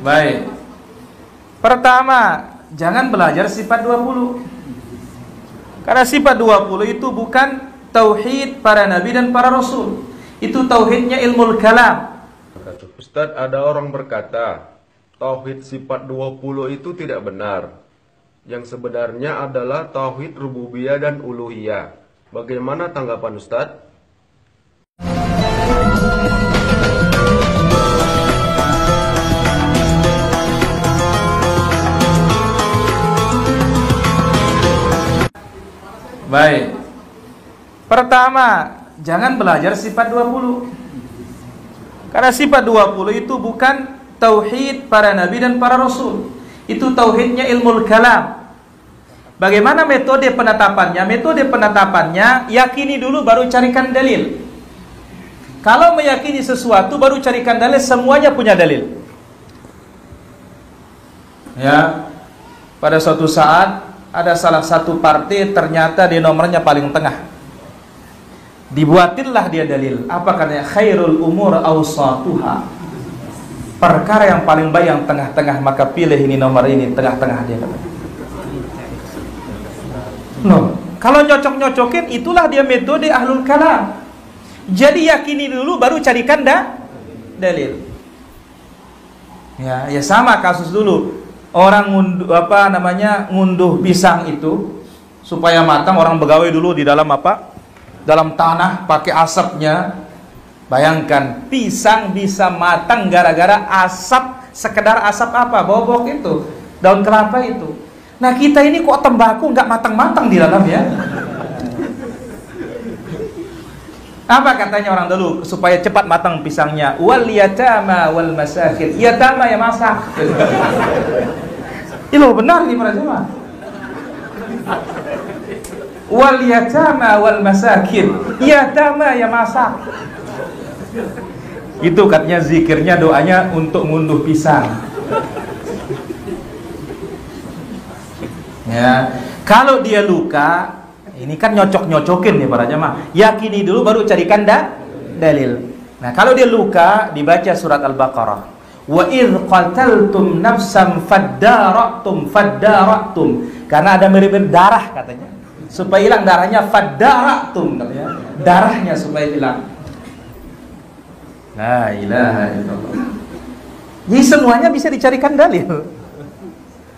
Baik. Pertama, jangan belajar sifat 20. Karena sifat 20 itu bukan tauhid para nabi dan para rasul. Itu tauhidnya ilmu kalam. Ustadz, ada orang berkata tauhid sifat 20 itu tidak benar. Yang sebenarnya adalah tauhid rububiyah dan uluhiyah. Bagaimana tanggapan Ustadz? Baik. Pertama, jangan belajar sifat 20. Karena sifat 20 itu bukan tauhid para nabi dan para rasul. Itu tauhidnya ilmu kalam. Bagaimana metode penetapannya? Metode penetapannya, yakini dulu baru carikan dalil. Kalau meyakini sesuatu baru carikan dalil, semuanya punya dalil. Ya. Pada suatu saat ada salah satu partai ternyata di nomornya paling tengah. Dibuatinlah dia dalil. Apa katanya? Khairul umur awsatuha. Perkara yang paling baik yang tengah-tengah, maka pilih ini nomor ini tengah-tengah dia katanya. No, kalau nyocok-nyocokin itulah dia metode ahlul kalam. Jadi yakini dulu baru carikan dalil. Ya sama kasus dulu. Orang ngunduh pisang itu supaya matang, orang begawe dulu di dalam dalam tanah pakai asapnya. Bayangkan pisang bisa matang gara-gara asap, sekedar asap apa? Bobok itu, daun kelapa itu. Nah kita ini kok tembakau nggak matang-matang di dalam ya? Apa katanya orang dulu supaya cepat matang pisangnya? Wal yatama wal masakin. Yatama ya masak. Itu benar nih para jemaah. Wal yatama wal masakin. Yatama ya masak. Itu katanya zikirnya, doanya untuk ngunduh pisang. Ya, kalau dia luka, ini kan nyocok-nyocokin nih para jemaah. Yakini dulu baru carikan dalil. Nah, kalau dia luka dibaca surat Al-Baqarah. Wa idz qataltum nafsan faddaratum. Karena ada mirip-mirip darah katanya. Supaya hilang darahnya faddaratum katanya. Darahnya supaya hilang. La ilaha illallah. Jadi semuanya bisa dicarikan dalil.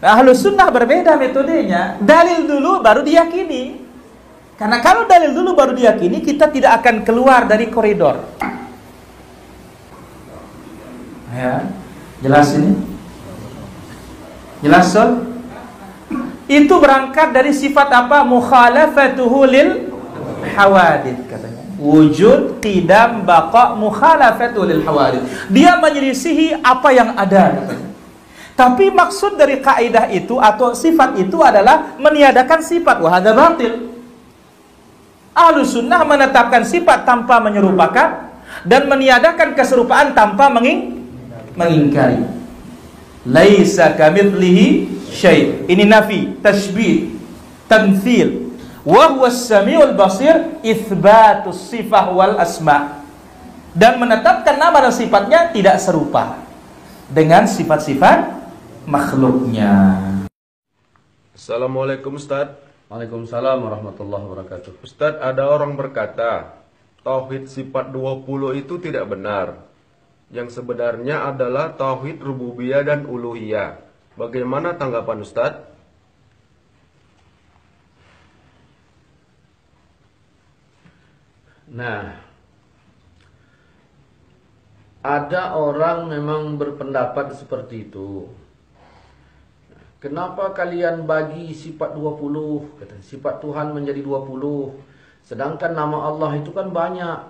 Nah, Ahlus Sunnah berbeda metodenya. Dalil dulu baru diyakini. Karena kalau dalil dulu baru diyakini, kita tidak akan keluar dari koridor. Ya, jelas ini? Jelas Sol? Itu berangkat dari sifat apa? Mukhalafatuhu lil hawadith katanya. Wujud, qidam, baqa, mukhalafatuhu lil hawadith. Dia menyelisihi apa yang ada katanya. Tapi maksud dari kaidah itu atau sifat itu adalah meniadakan sifat. Wah, hadza batil. Ahlus Sunnah menetapkan sifat tanpa menyerupakan dan meniadakan keserupaan tanpa mengingkari. Laisa kamitslihi syai'. Ini nafi, tasybih, tamtsil. Wa huwas samiul basir, itsbatus sifah wal asma. Dan menetapkan nama dan sifatnya tidak serupa dengan sifat-sifat makhluknya. Assalamualaikum Ustadz. Waalaikumsalam warahmatullahi wabarakatuh. Ustadz, ada orang berkata tauhid sifat 20 itu tidak benar. Yang sebenarnya adalah tauhid rububiyah dan uluhiyah. Bagaimana tanggapan Ustadz? Nah, ada orang memang berpendapat seperti itu. Kenapa kalian bagi sifat 20? Kata, sifat Tuhan menjadi 20. Sedangkan nama Allah itu kan banyak.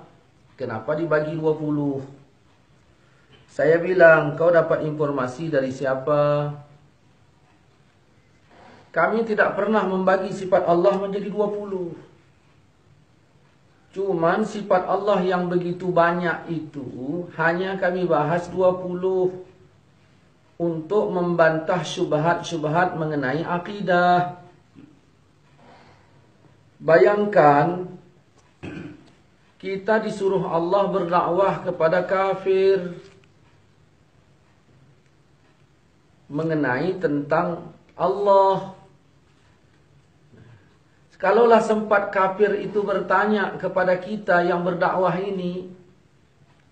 Kenapa dibagi 20? Saya bilang, kau dapat informasi dari siapa? Kami tidak pernah membagi sifat Allah menjadi 20. Cuman sifat Allah yang begitu banyak itu hanya kami bahas 20 untuk membantah syubhat-syubhat mengenai akidah. Bayangkan kita disuruh Allah berdakwah kepada kafir. mengenai tentang Allah. Kalaulah sempat kafir itu bertanya kepada kita yang berdakwah ini,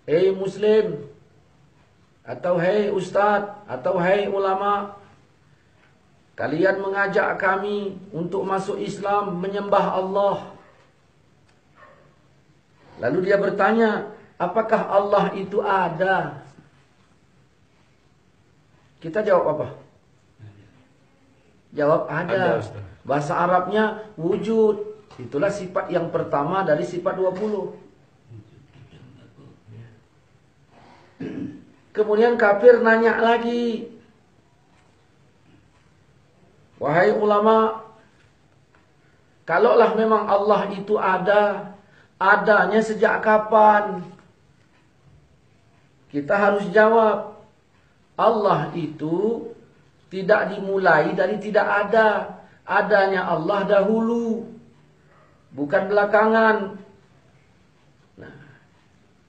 "Hei Muslim," atau "Hei Ustadz," atau "Hei ulama, kalian mengajak kami untuk masuk Islam, menyembah Allah." Lalu dia bertanya, apakah Allah itu ada? Kita jawab apa? Jawab ada. Bahasa Arabnya wujud. Itulah sifat yang pertama dari sifat 20. Kemudian kafir nanya lagi, "Wahai ulama, kalaulah memang Allah itu ada, adanya sejak kapan?" Kita harus jawab, Allah itu tidak dimulai dari tidak ada. Adanya Allah dahulu, bukan belakangan. Nah,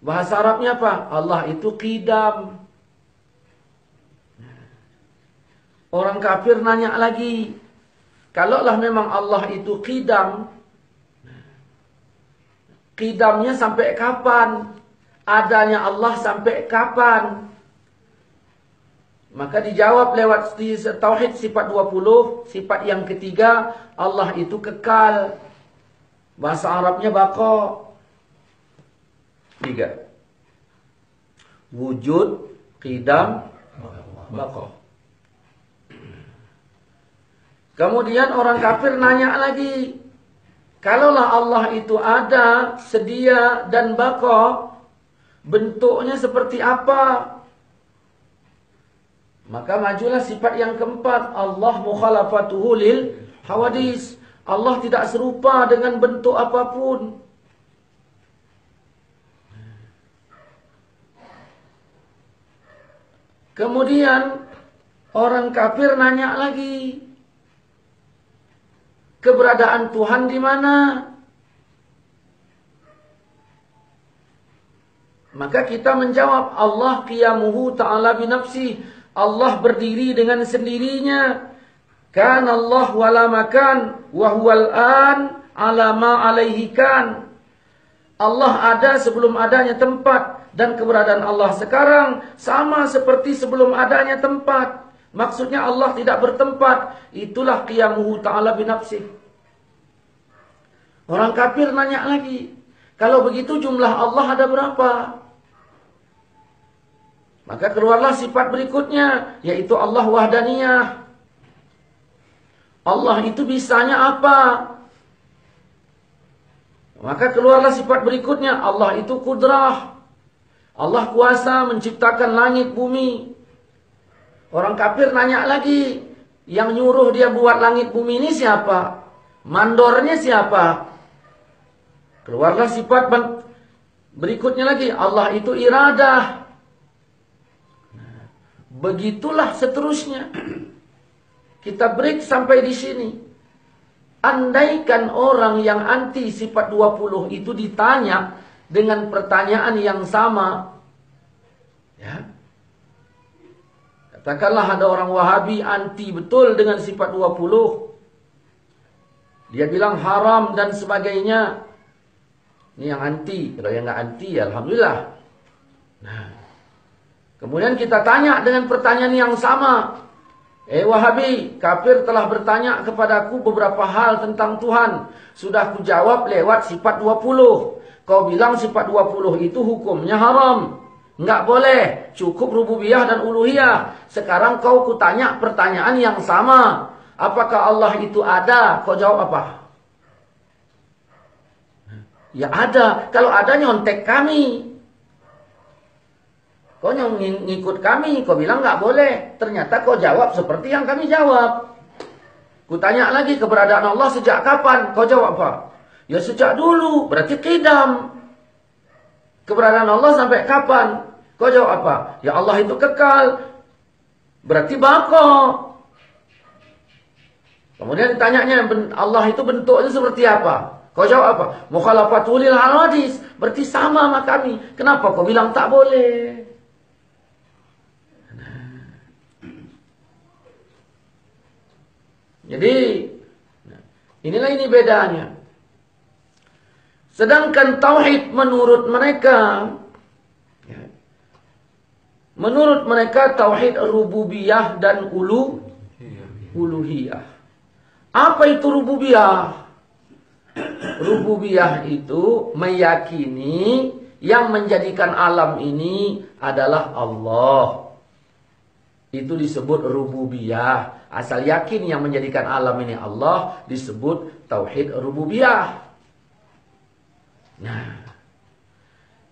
bahasa Arabnya apa? Allah itu qidam. Orang kafir nanya lagi, kalaulah memang Allah itu qidam, qidamnya sampai kapan? Adanya Allah sampai kapan? Maka dijawab lewat tauhid sifat 20, sifat yang ketiga, Allah itu kekal. Bahasa Arabnya baqa. 3. Wujud, qidam, baqa. Kemudian orang kafir nanya lagi, kalaulah Allah itu ada, sedia dan baqa, bentuknya seperti apa? Maka majulah sifat yang keempat, Allah mukhalafatuhu lil hawadis. Allah tidak serupa dengan bentuk apapun. Kemudian orang kafir nanya lagi, keberadaan Tuhan di mana? Maka kita menjawab, Allah qiyamuhu ta'ala binafsih. Allah berdiri dengan sendirinya. Kan Allah wala makan wa huwal an ala ma alaihi kan. Allah ada sebelum adanya tempat, dan keberadaan Allah sekarang sama seperti sebelum adanya tempat. Maksudnya Allah tidak bertempat. Itulah qiyamuhu ta'ala binafsih. Orang kafir nanya lagi, kalau begitu jumlah Allah ada berapa? Maka keluarlah sifat berikutnya, yaitu Allah wahdaniyah. Allah itu bisanya apa? Maka keluarlah sifat berikutnya, Allah itu kudrah. Allah kuasa menciptakan langit bumi. Orang kafir nanya lagi, yang nyuruh dia buat langit bumi ini siapa? Mandornya siapa? Keluarlah sifat berikutnya lagi, Allah itu iradah. Begitulah seterusnya. Kita break sampai di sini. Andaikan orang yang anti sifat 20 itu ditanya dengan pertanyaan yang sama, ya, katakanlah ada orang Wahabi anti betul dengan sifat 20. Dia bilang haram dan sebagainya. Ini yang anti. Kalau yang nggak anti, ya alhamdulillah. Nah, kemudian kita tanya dengan pertanyaan yang sama. Wahabi, kafir telah bertanya kepadaku beberapa hal tentang Tuhan. Sudah kujawab lewat sifat 20. Kau bilang sifat 20 itu hukumnya haram. Nggak boleh. Cukup rububiyah dan uluhiyah. Sekarang kau kutanya pertanyaan yang sama. Apakah Allah itu ada? Kau jawab apa? Ya ada. Kalau ada nyontek kami. Kau ngikut kami, kau bilang nggak boleh. Ternyata kau jawab seperti yang kami jawab. Kutanya lagi, keberadaan Allah sejak kapan? Kau jawab apa? Ya sejak dulu, berarti qidam. Keberadaan Allah sampai kapan? Kau jawab apa? Ya Allah itu kekal, berarti baqa. Kemudian ditanyanya, Allah itu bentuknya seperti apa? Kau jawab apa? Mukhalafatul lil hawadis, berarti sama sama kami. Kenapa kau bilang tak boleh? Jadi inilah ini bedanya. Sedangkan tauhid menurut mereka tauhid rububiyah dan uluhiyah. Apa itu rububiyah? Rububiyah itu meyakini yang menjadikan alam ini adalah Allah. Itu disebut rububiyah. Asal yakin yang menjadikan alam ini Allah disebut tauhid rububiyah. Nah,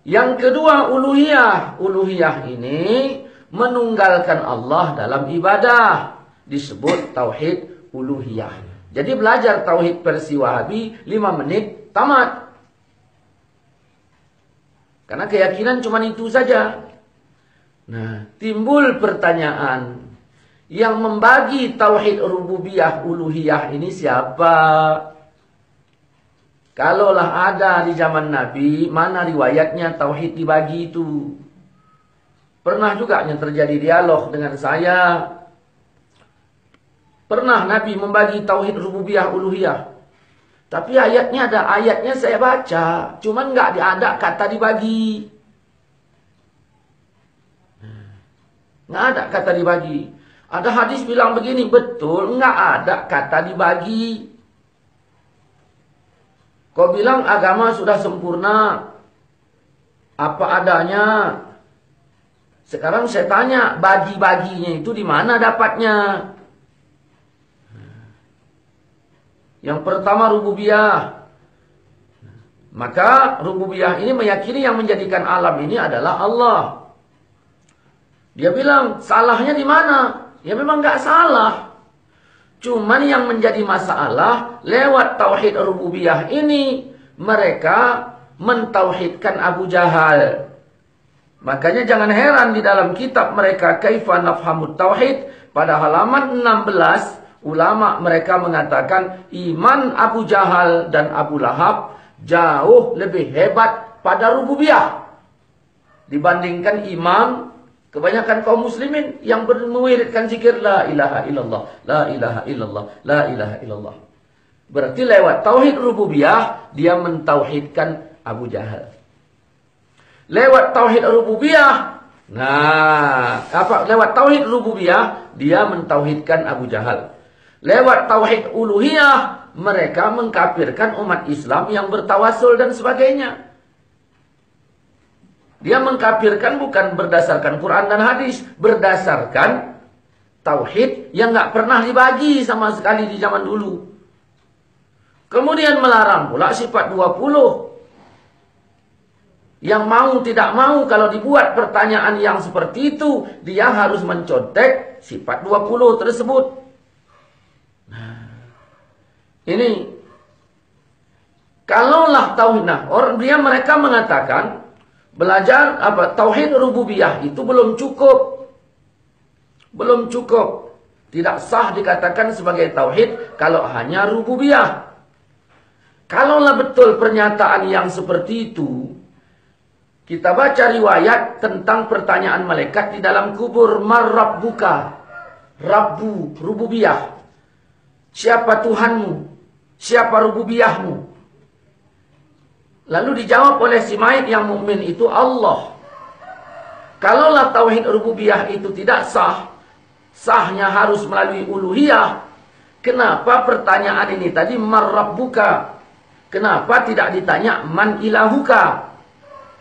yang kedua uluhiyah. Uluhiyah ini menunggalkan Allah dalam ibadah. Disebut tauhid uluhiyah. Jadi belajar tauhid versi Wahabi 5 menit tamat. Karena keyakinan cuma itu saja. Nah, timbul pertanyaan, yang membagi tauhid rububiyah uluhiyah ini siapa? Kalaulah ada di zaman Nabi, mana riwayatnya tauhid dibagi itu? Pernah juga yang terjadi dialog dengan saya. Pernah Nabi membagi tauhid rububiyah uluhiyah. Tapi ayatnya saya baca, cuman nggak ada kata dibagi. Nggak ada kata dibagi. Ada hadis bilang begini, betul, nggak ada kata dibagi. Kau bilang agama sudah sempurna, apa adanya. Sekarang saya tanya, bagi-baginya itu di mana dapatnya? Yang pertama rububiyah. Maka rububiyah ini meyakini yang menjadikan alam ini adalah Allah. Dia bilang, salahnya di mana? Ya memang nggak salah. Cuman yang menjadi masalah, lewat tauhid rububiyah ini, mereka mentauhidkan Abu Jahal. Makanya jangan heran di dalam kitab mereka, Kaifa Nafhamut Tauhid, pada halaman 16, ulama mereka mengatakan, iman Abu Jahal dan Abu Lahab jauh lebih hebat pada rububiyah dibandingkan imam kebanyakan kaum muslimin yang mewiridkan zikir la ilaha illallah, la ilaha illallah, la ilaha illallah. Berarti lewat tauhid rububiyah dia mentauhidkan Abu Jahal. Lewat tauhid rububiyah, lewat tauhid rububiyah dia mentauhidkan Abu Jahal. Lewat tauhid uluhiyah mereka mengkafirkan umat Islam yang bertawasul dan sebagainya. Dia mengkafirkan bukan berdasarkan Quran dan hadis, berdasarkan tauhid yang nggak pernah dibagi sama sekali di zaman dulu. Kemudian melarang pula sifat 20. Yang mau tidak mau kalau dibuat pertanyaan yang seperti itu, dia harus mencontek sifat 20 tersebut. Nah, ini kalaulah tauhid, mereka mengatakan belajar tauhid rububiyah itu belum cukup. Belum cukup. Tidak sah dikatakan sebagai tauhid kalau hanya rububiyah. Kalaulah betul pernyataan yang seperti itu, kita baca riwayat tentang pertanyaan malaikat di dalam kubur, Marrabbuka, Rabbu, rububiyah. Siapa Tuhanmu? Siapa rububiyahmu? Lalu dijawab oleh si mayit yang mukmin itu, Allah. Kalaulah tauhid rububiyah itu tidak sah, sahnya harus melalui uluhiyah. Kenapa pertanyaan ini tadi Marrabbuka? Kenapa tidak ditanya man ilahuka?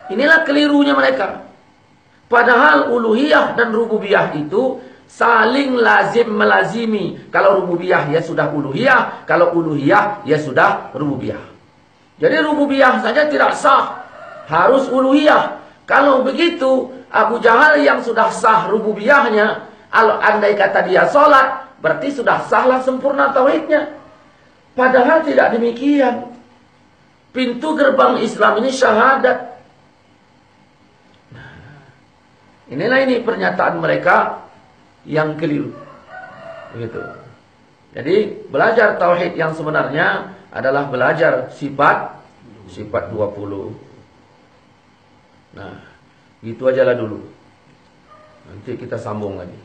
Inilah kelirunya mereka. Padahal uluhiyah dan rububiyah itu saling lazim melazimi. Kalau rububiyah ya sudah uluhiyah, kalau uluhiyah ya sudah rububiyah. Jadi rububiyah saja tidak sah, harus uluhiyah. Kalau begitu, Abu Jahal yang sudah sah rububiyahnya, kalau andai kata dia sholat, berarti sudah sahlah sempurna tauhidnya. Padahal tidak demikian. Pintu gerbang Islam ini syahadat. Inilah ini pernyataan mereka yang keliru. Begitu. Jadi belajar tauhid yang sebenarnya adalah belajar sifat 20. Nah, gitu ajalah dulu. Nanti kita sambung lagi.